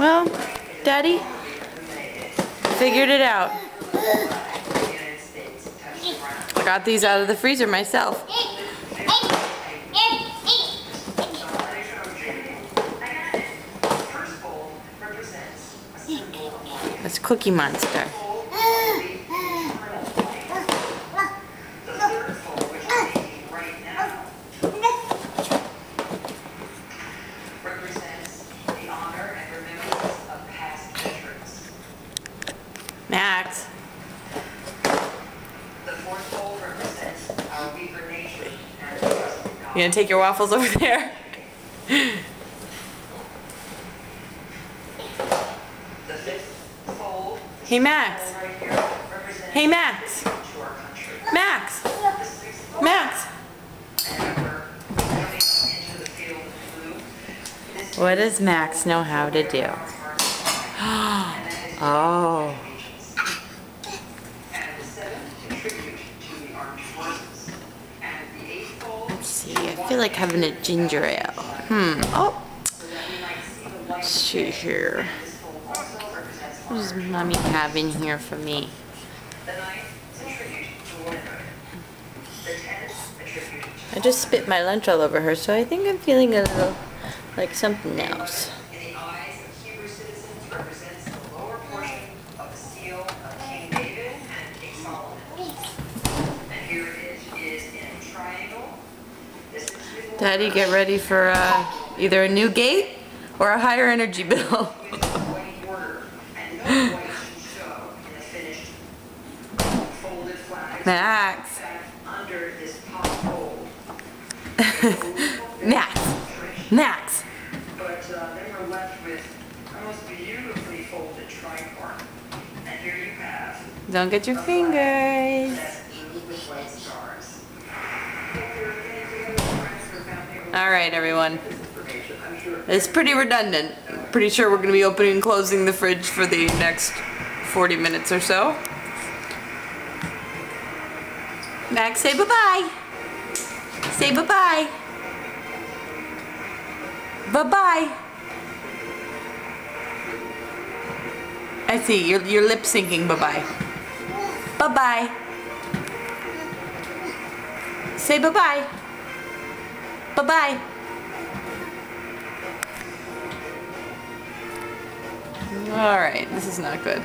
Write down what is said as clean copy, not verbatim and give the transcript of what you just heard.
Well, Daddy figured it out. I got these out of the freezer myself. That's Cookie Monster. Max. You gonna take your waffles over there? Hey Max. Hey Max. Max. Max. What does Max know how to do? Oh. Let's see, I feel like having a ginger ale. Oh. Let's see here. What does Mommy have in here for me? I just spit my lunch all over her, so I think I'm feeling a little like something else. Daddy, get ready for either a new gate or a higher energy bill. Max. Max. Max. But then we're left with a most beautifully folded tricorn. And here you have. Don't get your fingers. Alright, everyone. It's pretty redundant. Pretty sure we're going to be opening and closing the fridge for the next 40 minutes or so. Max, say bye-bye. Say bye-bye. Bye-bye. I see, you're lip syncing bye-bye. Bye-bye. Say bye-bye. Bye-bye. Alright, this is not good.